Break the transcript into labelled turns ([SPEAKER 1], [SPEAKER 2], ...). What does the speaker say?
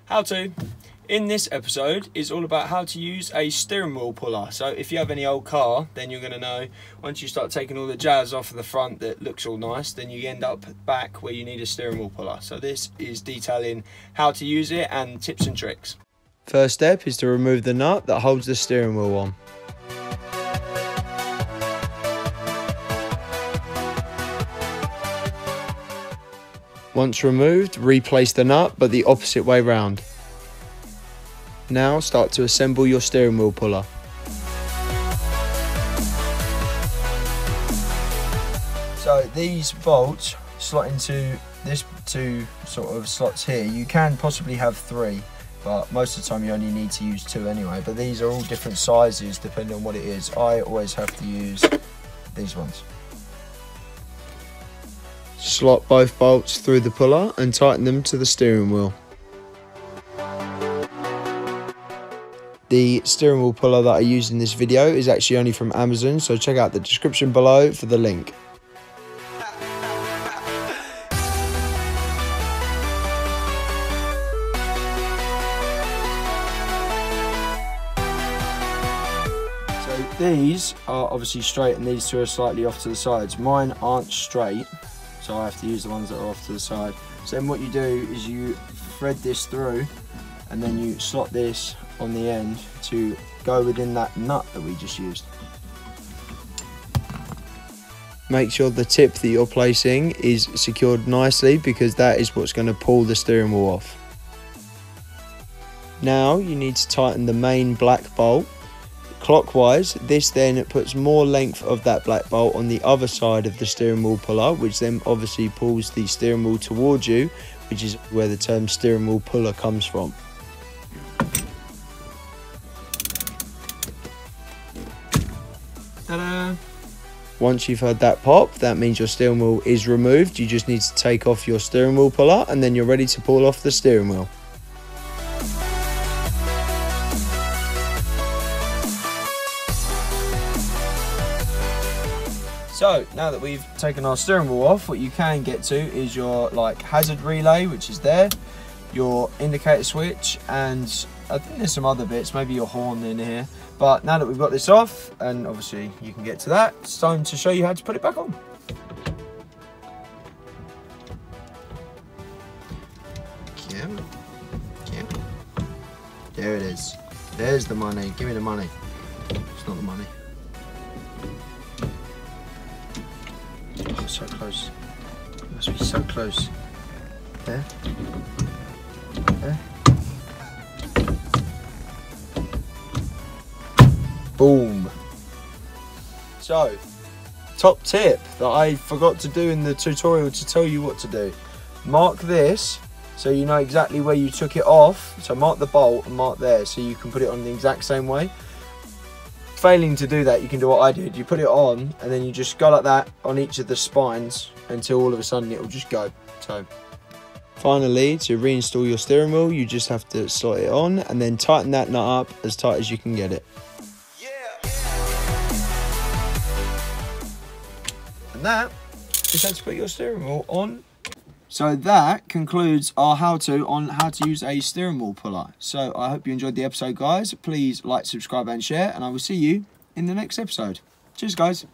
[SPEAKER 1] How to. In this episode is all about how to use a steering wheel puller. So if you have any old car, then you're going to know once you start taking all the jazz off of the front that looks all nice, then you end up back where you need a steering wheel puller. So this is detailing how to use it and tips and tricks.
[SPEAKER 2] First step is to remove the nut that holds the steering wheel on. Once removed, replace the nut but the opposite way round. Now start to assemble your steering wheel puller.
[SPEAKER 1] So these bolts slot into this two sort of slots here. You can possibly have three, but most of the time you only need to use two anyway. But these are all different sizes depending on what it is. I always have to use these ones.
[SPEAKER 2] Slot both bolts through the puller and tighten them to the steering wheel. The steering wheel puller that I used in this video is actually only from Amazon, so check out the description below for the link.
[SPEAKER 1] So these are obviously straight and these two are slightly off to the sides. Mine aren't straight, so I have to use the ones that are off to the side. So then what you do is you thread this through and then you slot this on the end to go within that nut that we just used.
[SPEAKER 2] Make sure the tip that you're placing is secured nicely because that is what's going to pull the steering wheel off. Now you need to tighten the main black bolt clockwise. This then puts more length of that black bolt on the other side of the steering wheel puller, which then obviously pulls the steering wheel towards you, which is where the term steering wheel puller comes from.
[SPEAKER 1] Ta-da!
[SPEAKER 2] Once you've heard that pop, that means your steering wheel is removed. You just need to take off your steering wheel puller and then you're ready to pull off the steering wheel.
[SPEAKER 1] So now that we've taken our steering wheel off, what you can get to is your hazard relay, which is there, your indicator switch, and I think there's some other bits, maybe your horn in here. But now that we've got this off, and obviously you can get to that, it's time to show you how to put it back on. There it is. There's the money. Give me the money. It's not the money. Oh, so close. It must be so close. There. There. Boom. So, top tip that I forgot to do in the tutorial to tell you what to do. Mark this so you know exactly where you took it off. So mark the bolt and mark there so you can put it on the exact same way. Failing to do that, you can do what I did. You put it on and then you just go like that on each of the spines until all of a sudden it will just go. So,
[SPEAKER 2] finally, to reinstall your steering wheel, you just have to slot it on and then tighten that nut up as tight as you can get it.
[SPEAKER 1] And that is how to put your steering wheel on. So that concludes our how-to on how to use a steering wheel puller. So I hope you enjoyed the episode, guys. Please like, subscribe and share, and I will see you in the next episode. Cheers, guys.